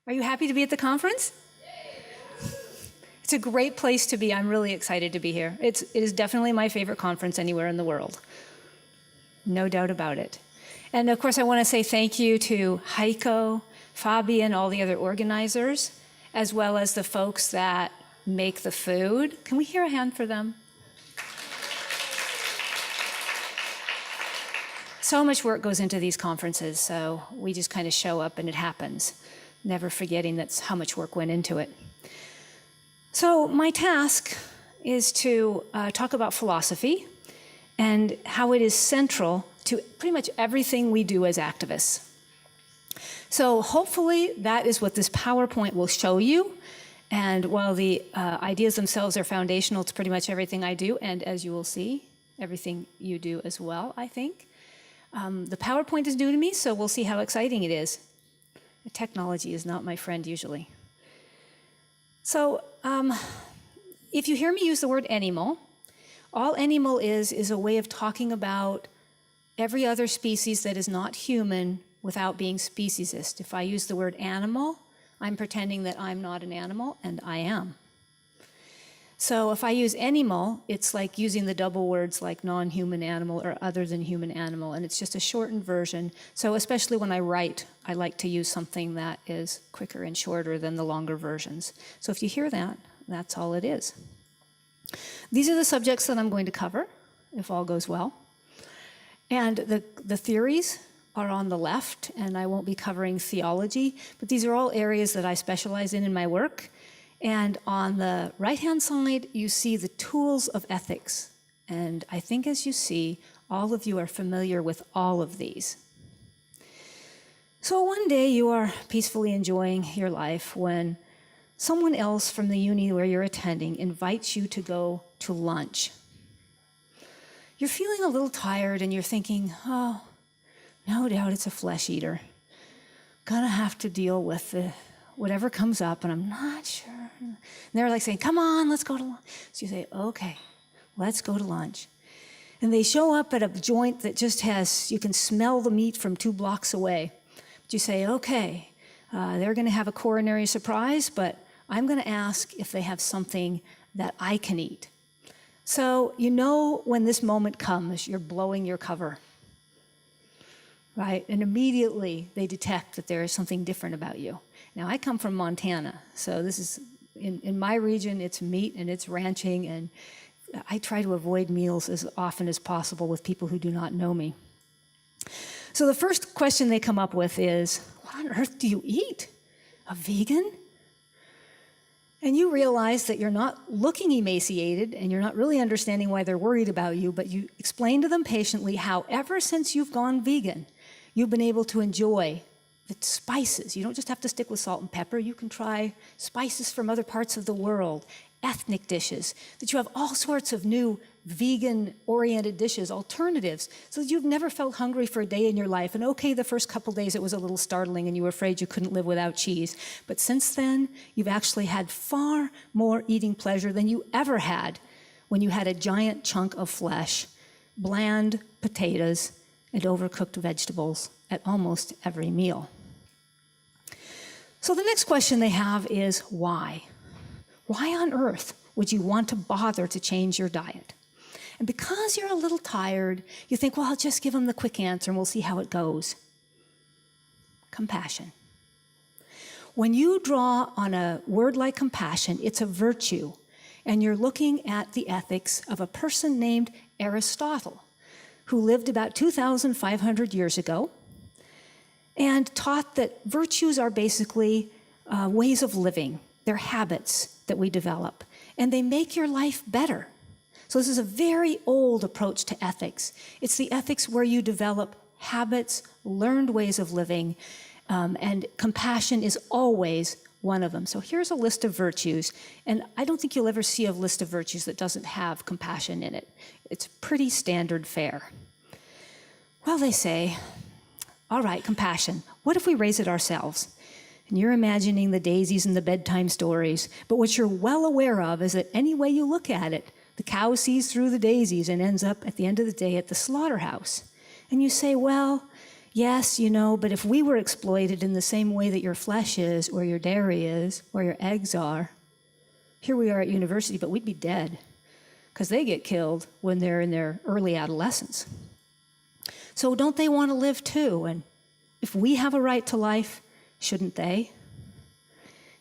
Are you happy to be at the conference? It's a great place to be. I'm really excited to be here. It is definitely my favorite conference anywhere in the world. No doubt about it. And of course, I want to say thank you to Heiko, Fabi, and all the other organizers, as well as the folks that make the food. Can we hear a hand for them? So much work goes into these conferences, so we just kind of show up and it happens, never forgetting that's how much work went into it. So my task is to talk about philosophy and how it is central to pretty much everything we do as activists. So hopefully that is what this PowerPoint will show you. And while the ideas themselves are foundational to pretty much everything I do, and as you will see, everything you do as well, I think. The PowerPoint is new to me, so we'll see how exciting it is. The technology is not my friend usually. So if you hear me use the word anymal, all anymal is a way of talking about every other species that is not human without being speciesist. If I use the word animal, I'm pretending that I'm not an animal, and I am. So if I use anymal, it's like using the double words like non-human animal or other than human animal, and it's just a shortened version. So especially when I write, I like to use something that is quicker and shorter than the longer versions. So if you hear that, that's all it is. These are the subjects that I'm going to cover, if all goes well. And the theories are on the left, and I won't be covering theology, but these are all areas that I specialize in my work. And on the right-hand side, you see the tools of ethics. And I think as you see, all of you are familiar with all of these. So one day you are peacefully enjoying your life when someone else from the uni where you're attending invites you to go to lunch. You're feeling a little tired and you're thinking, oh, no doubt it's a flesh eater. Gonna have to deal with whatever comes up, and I'm not sure. And they're like saying, come on, let's go to lunch. So you say, okay, let's go to lunch. And they show up at a joint that just has, you can smell the meat from 2 blocks away. But you say, okay, they're gonna have a coronary surprise, but I'm gonna ask if they have something that I can eat. So you know when this moment comes, you're blowing your cover, right? And immediately they detect that there is something different about you. Now, I come from Montana, so this is, in my region, it's meat and it's ranching, and I try to avoid meals as often as possible with people who do not know me. So the first question they come up with is, what on earth do you eat? A vegan? And you realize that you're not looking emaciated and you're not really understanding why they're worried about you, but you explain to them patiently how ever since you've gone vegan, you've been able to enjoy the spices. You don't just have to stick with salt and pepper. You can try spices from other parts of the world, ethnic dishes, that you have all sorts of new vegan-oriented dishes, alternatives, so that you've never felt hungry for a day in your life. And okay, the first couple days it was a little startling and you were afraid you couldn't live without cheese. But since then, you've actually had far more eating pleasure than you ever had when you had a giant chunk of flesh, bland potatoes, and overcooked vegetables at almost every meal. So the next question they have is why? Why on earth would you want to bother to change your diet? And because you're a little tired, you think, well, I'll just give them the quick answer and we'll see how it goes. Compassion. When you draw on a word like compassion, it's a virtue, and you're looking at the ethics of a person named Aristotle, who lived about 2,500 years ago and taught that virtues are basically ways of living. They're habits that we develop, and they make your life better. So this is a very old approach to ethics. It's the ethics where you develop habits, learned ways of living, and compassion is always one of them. So here's a list of virtues, and I don't think you'll ever see a list of virtues that doesn't have compassion in it. It's pretty standard fare. Well, they say, all right, compassion. What if we raise it ourselves? And you're imagining the daisies and the bedtime stories, but what you're well aware of is that any way you look at it, the cow sees through the daisies and ends up at the end of the day at the slaughterhouse. And you say, well, yes, but if we were exploited in the same way that your flesh is, or your dairy is, or your eggs are, here we are at university, but we'd be dead, because they get killed when they're in their early adolescence. So don't they want to live too? And if we have a right to life, shouldn't they?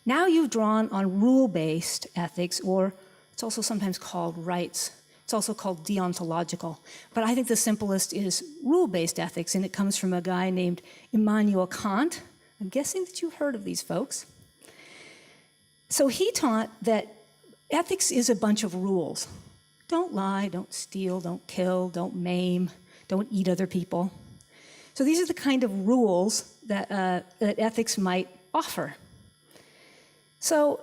Now you've drawn on rule-based ethics, or it's also sometimes called rights. It's also called deontological. But I think the simplest is rule-based ethics, and it comes from a guy named Immanuel Kant. I'm guessing that you've heard of these folks. So he taught that ethics is a bunch of rules. Don't lie, don't steal, don't kill, don't maim, don't eat other people. So these are the kind of rules that ethics might offer. So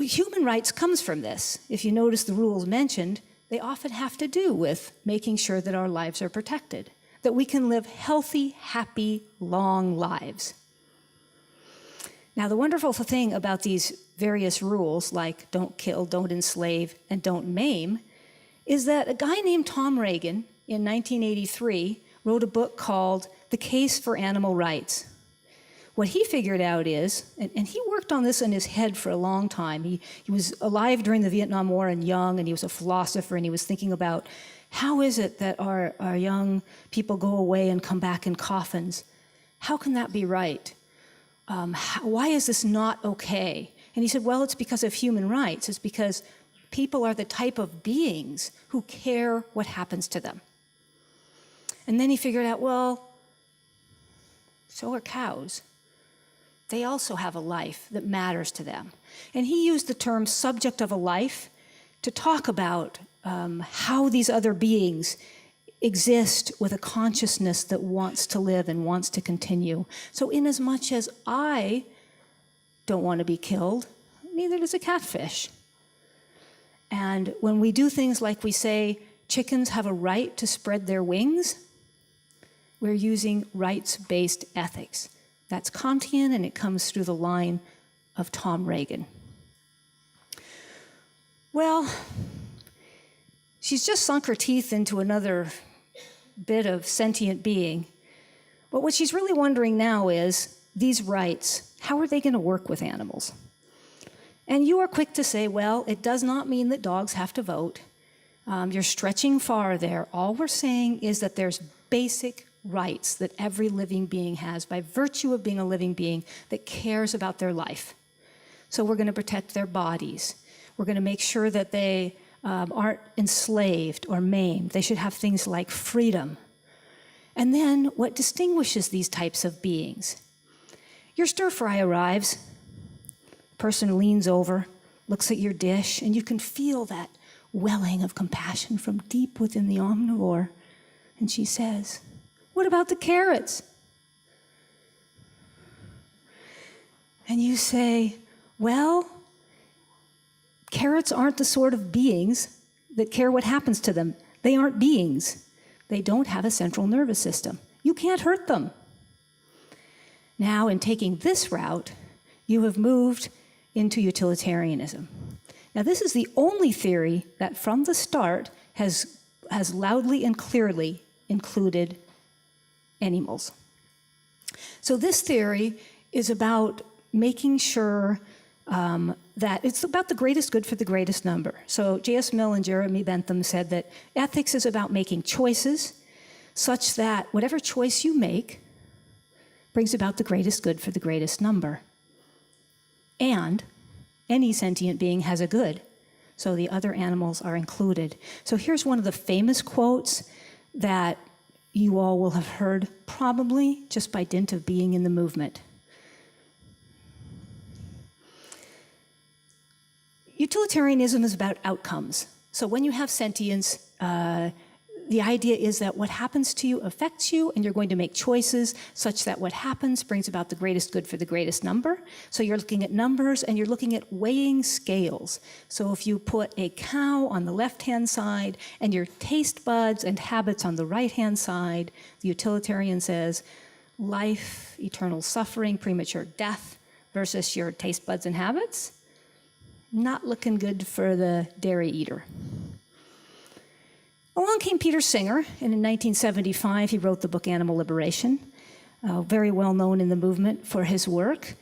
human rights comes from this. If you notice the rules mentioned, they often have to do with making sure that our lives are protected, that we can live healthy, happy, long lives. Now, the wonderful thing about these various rules, like don't kill, don't enslave, and don't maim, is that a guy named Tom Reagan in 1983 wrote a book called The Case for Animal Rights. What he figured out is, and he worked on this in his head for a long time. He was alive during the Vietnam War and young, and he was a philosopher, and he was thinking about how is it that our young people go away and come back in coffins? How can that be right? Why is this not okay? And he said, well, it's because of human rights. It's because people are the type of beings who care what happens to them. And then he figured out, well, so are cows. They also have a life that matters to them. And he used the term subject of a life to talk about how these other beings exist with a consciousness that wants to live and wants to continue. So inasmuch as I don't want to be killed, neither does a catfish. And when we do things like we say chickens have a right to spread their wings, we're using rights-based ethics. That's Kantian, and it comes through the line of Tom Reagan. Well, she's just sunk her teeth into another bit of sentient being. But what she's really wondering now is, these rights, how are they going to work with animals? And you are quick to say, well, it does not mean that dogs have to vote. You're stretching far there. All we're saying is that there's basic rights that every living being has by virtue of being a living being that cares about their life. So we're going to protect their bodies. We're going to make sure that they aren't enslaved or maimed. They should have things like freedom. And then what distinguishes these types of beings? Your stir fry arrives. The person leans over, looks at your dish, and you can feel that welling of compassion from deep within the omnivore. And she says, "What about the carrots?" And you say, well, carrots aren't the sort of beings that care what happens to them. They aren't beings. They don't have a central nervous system. You can't hurt them. Now, in taking this route, you have moved into utilitarianism. Now, this is the only theory that from the start has loudly and clearly included animals. So this theory is about making sure that it's about the greatest good for the greatest number. So J.S. Mill and Jeremy Bentham said that ethics is about making choices such that whatever choice you make brings about the greatest good for the greatest number. And any sentient being has a good, so the other animals are included. So here's one of the famous quotes that you all will have heard probably just by dint of being in the movement. Utilitarianism is about outcomes. So when you have sentience, the idea is that what happens to you affects you, and you're going to make choices such that what happens brings about the greatest good for the greatest number. So you're looking at numbers, and you're looking at weighing scales. So if you put a cow on the left-hand side and your taste buds and habits on the right-hand side, the utilitarian says life, eternal suffering, premature death versus your taste buds and habits, not looking good for the dairy eater. Along came Peter Singer, and in 1975 he wrote the book Animal Liberation. very well known in the movement for his work.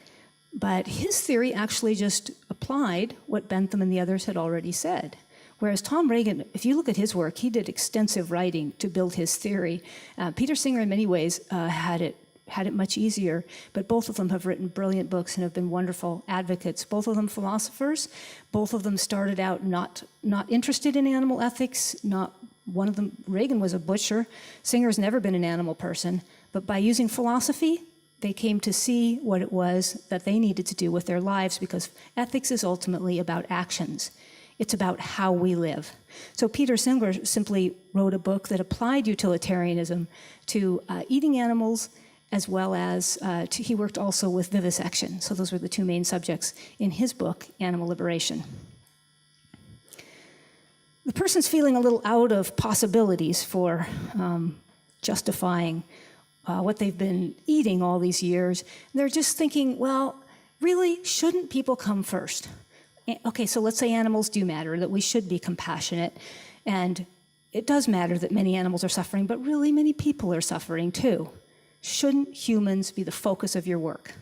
But his theory actually just applied what Bentham and the others had already said. Whereas Tom Regan, if you look at his work, he did extensive writing to build his theory. Peter Singer, in many ways, had it much easier, but both of them have written brilliant books and have been wonderful advocates. Both of them philosophers. Both of them started out not interested in animal ethics. One of them, Reagan was a butcher. Singer's never been an animal person, but by using philosophy, they came to see what it was that they needed to do with their lives, because ethics is ultimately about actions. It's about how we live. So Peter Singer simply wrote a book that applied utilitarianism to eating animals, as well as he worked also with vivisection. So those were the two main subjects in his book, Animal Liberation. The person's feeling a little out of possibilities for justifying what they've been eating all these years. They're just thinking, well, really, shouldn't people come first? Okay, so let's say animals do matter, that we should be compassionate, and it does matter that many animals are suffering, but really many people are suffering too. Shouldn't humans be the focus of your work?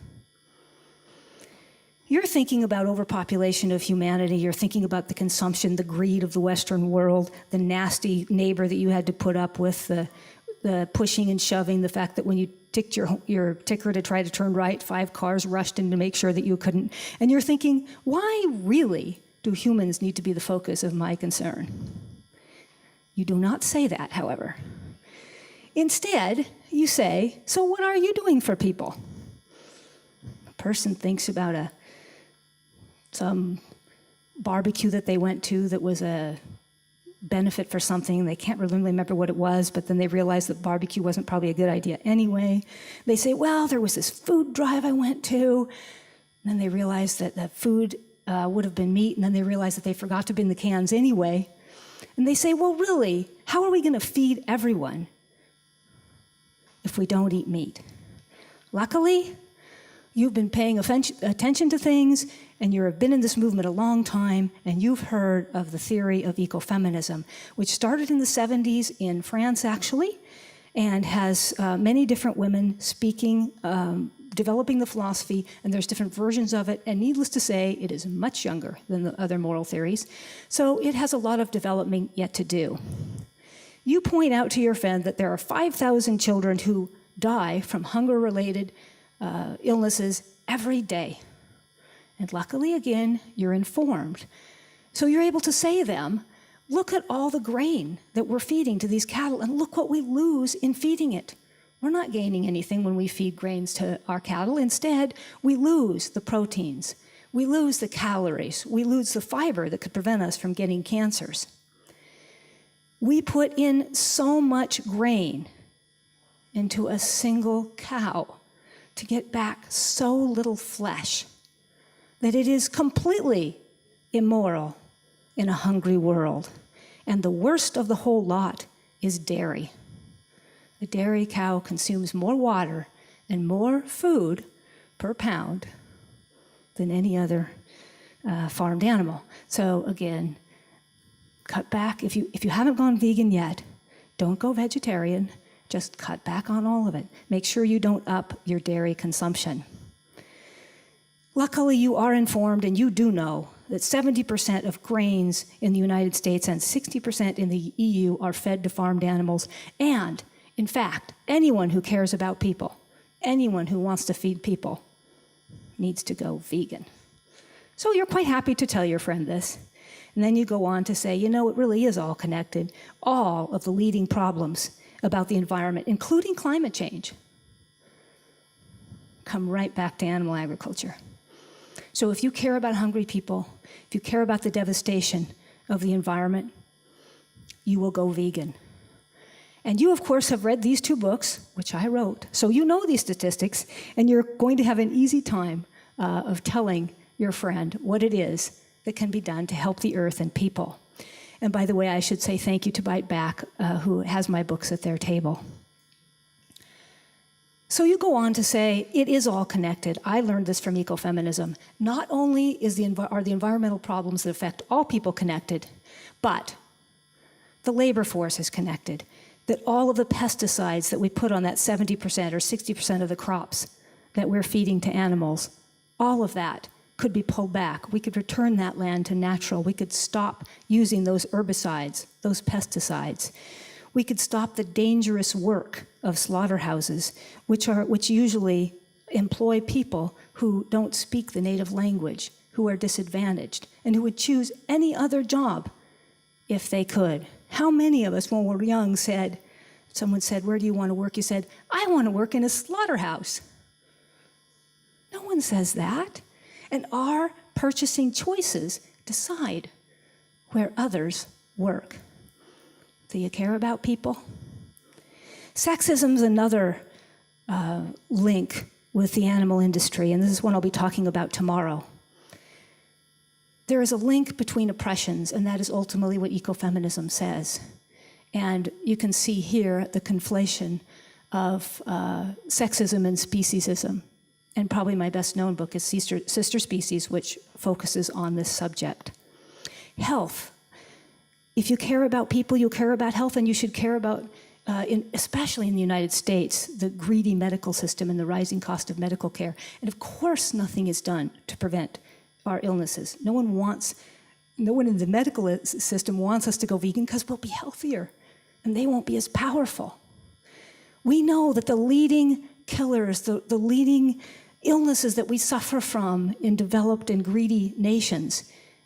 You're thinking about overpopulation of humanity, you're thinking about the consumption, the greed of the Western world, the nasty neighbor that you had to put up with, the pushing and shoving, the fact that when you ticked your ticker to try to turn right, 5 cars rushed in to make sure that you couldn't. And you're thinking, why really do humans need to be the focus of my concern? You do not say that, however. Instead, you say, so what are you doing for people? A person thinks about some barbecue that they went to that was a benefit for something. They can't really remember what it was, but then they realize that barbecue wasn't probably a good idea anyway. They say, well, there was this food drive I went to. And then they realize that the food would have been meat, and then they realize that they forgot to bin the cans anyway. And they say, well, really, how are we going to feed everyone if we don't eat meat? Luckily, you've been paying attention to things, and you've been in this movement a long time, and you've heard of the theory of ecofeminism, which started in the 70s in France, actually, and has many different women speaking, developing the philosophy, and there's different versions of it, and needless to say, it is much younger than the other moral theories, so it has a lot of development yet to do. You point out to your friend that there are 5,000 children who die from hunger-related illnesses every day. And luckily, again, you're informed. So you're able to say to them, look at all the grain that we're feeding to these cattle, and look what we lose in feeding it. We're not gaining anything when we feed grains to our cattle. Instead, we lose the proteins. We lose the calories. We lose the fiber that could prevent us from getting cancers. We put in so much grain into a single cow to get back so little flesh that it is completely immoral in a hungry world. And the worst of the whole lot is dairy. The dairy cow consumes more water and more food per pound than any other farmed animal. So again, cut back. If you haven't gone vegan yet, don't go vegetarian. Just cut back on all of it. Make sure you don't up your dairy consumption. Luckily, you are informed, and you do know that 70% of grains in the United States and 60% in the EU are fed to farmed animals. And, in fact, anyone who cares about people, anyone who wants to feed people, needs to go vegan. So you're quite happy to tell your friend this. And then you go on to say, you know, it really is all connected. All of the leading problems about the environment, including climate change, come right back to animal agriculture. So if you care about hungry people, if you care about the devastation of the environment, you will go vegan. And you, of course, have read these 2 books, which I wrote. So you know these statistics, and you're going to have an easy time of telling your friend what it is that can be done to help the earth and people. And by the way, I should say thank you to Bite Back, who has my books at their table. So you go on to say, it is all connected. I learned this from ecofeminism. Not only are the environmental problems that affect all people connected, but the labor force is connected. that all of the pesticides that we put on that 70% or 60% of the crops that we're feeding to animals, all of that could be pulled back. We could return that land to natural. We could stop using those herbicides, those pesticides. We could stop the dangerous work of slaughterhouses, which usually employ people who don't speak the native language, who are disadvantaged, and who would choose any other job if they could. How many of us, when we were young, someone said, "Where do you want to work?" You said, "I want to work in a slaughterhouse." No one says that. And our purchasing choices decide where others work. Do you care about people? Sexism is another link with the animal industry, and this is one I'll be talking about tomorrow. There is a link between oppressions, and that is ultimately what ecofeminism says. And you can see here the conflation of sexism and speciesism. And probably my best known book is Sister Species, which focuses on this subject. Health. If you care about people, you care about health, and you should care about, especially in the United States, the greedy medical system and the rising cost of medical care. And of course, nothing is done to prevent our illnesses. No one in the medical system wants us to go vegan because we'll be healthier, and they won't be as powerful. We know that the leading killers, the leading illnesses that we suffer from in developed and greedy nations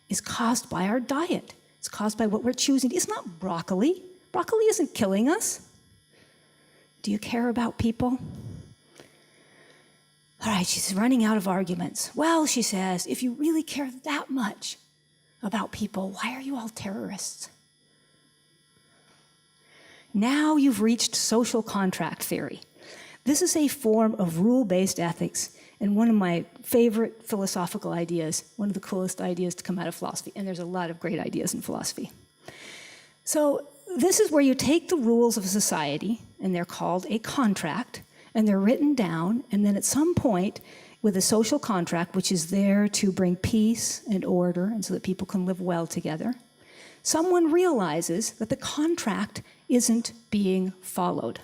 is caused by our diet. It's caused by what we're choosing. It's not broccoli. Broccoli isn't killing us. Do you care about people? All right, she's running out of arguments. Well, she says, if you really care that much about people, why are you all terrorists? Now you've reached social contract theory. This is a form of rule-based ethics and one of my favorite philosophical ideas, one of the coolest ideas to come out of philosophy, and there's a lot of great ideas in philosophy. So this is where you take the rules of society, and they're called a contract, and they're written down, and then at some point, with a social contract, which is there to bring peace and order, and so that people can live well together, someone realizes that the contract isn't being followed.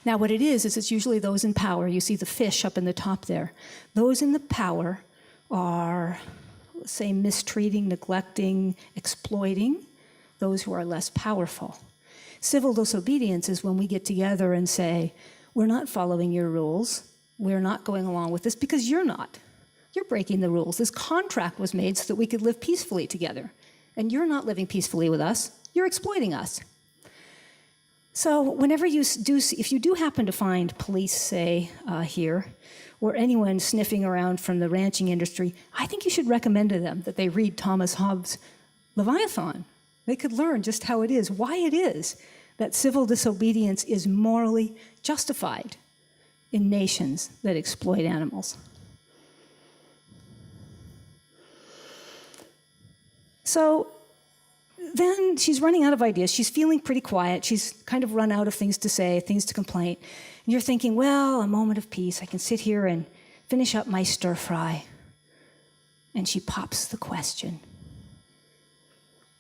Now, what it is it's usually those in power. You see the fish up in the top there. Those in the power are, let's say, mistreating, neglecting, exploiting those who are less powerful. Civil disobedience is when we get together and say, we're not following your rules. We're not going along with this because you're not. You're breaking the rules. This contract was made so that we could live peacefully together. And you're not living peacefully with us. You're exploiting us. So whenever if you do happen to find police, say, here, or anyone sniffing around from the ranching industry, I think you should recommend to them that they read Thomas Hobbes' Leviathan. They could learn just how it is, why it is that civil disobedience is morally justified in nations that exploit animals. So then she's running out of ideas. She's feeling pretty quiet. She's kind of run out of things to say, things to complain. And you're thinking, well, a moment of peace. I can sit here and finish up my stir fry. And she pops the question,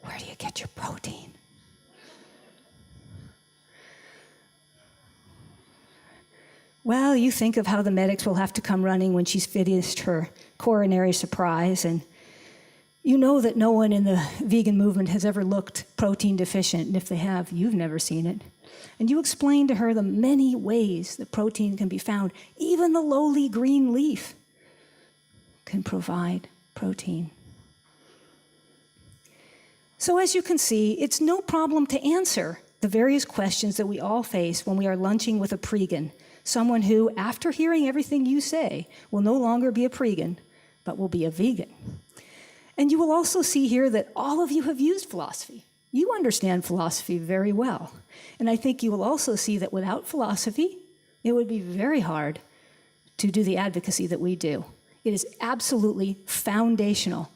where do you get your protein? Well, you think of how the medics will have to come running when she's finished her coronary surprise, and you know that no one in the vegan movement has ever looked protein deficient, and if they have, you've never seen it. And you explain to her the many ways that protein can be found. Even the lowly green leaf can provide protein. So as you can see, it's no problem to answer the various questions that we all face when we are lunching with a pregan, someone who, after hearing everything you say, will no longer be a pregan, but will be a vegan. And you will also see here that all of you have used philosophy. You understand philosophy very well. And I think you will also see that without philosophy, it would be very hard to do the advocacy that we do. It is absolutely foundational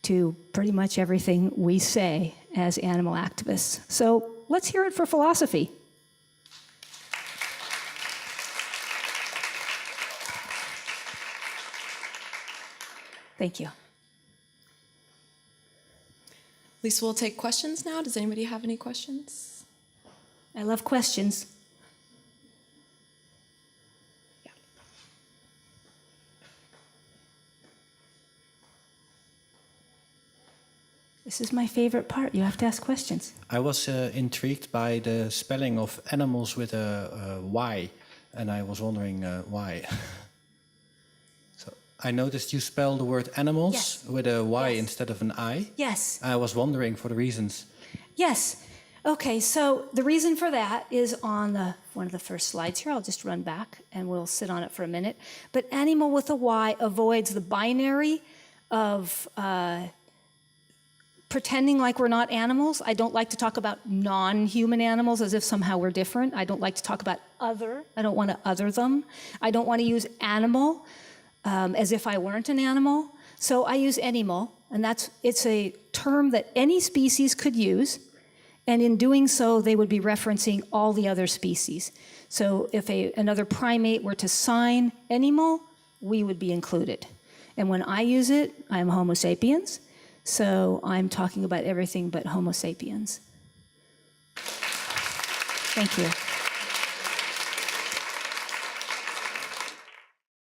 to pretty much everything we say as animal activists. So let's hear it for philosophy. Thank you. Lisa, we'll take questions now. Does anybody have any questions? I love questions. Yeah. This is my favorite part. You have to ask questions. I was intrigued by the spelling of animals with a Y, and I was wondering why. So I noticed you spell the word animals with a Y instead of an I. Yes. I was wondering for the reasons. Yes. Okay, so the reason for that is on one of the first slides here. I'll just run back and we'll sit on it for a minute. But animal with a Y avoids the binary of pretending like we're not animals. I don't like to talk about non-human animals as if somehow we're different. I don't like to talk about other. I don't want to other them. I don't want to use animal as if I weren't an animal. So I use anymal, and it's a term that any species could use, and in doing so, they would be referencing all the other species. So if another primate were to sign anymal, we would be included. And when I use it, I'm Homo sapiens, so I'm talking about everything but Homo sapiens. Thank you.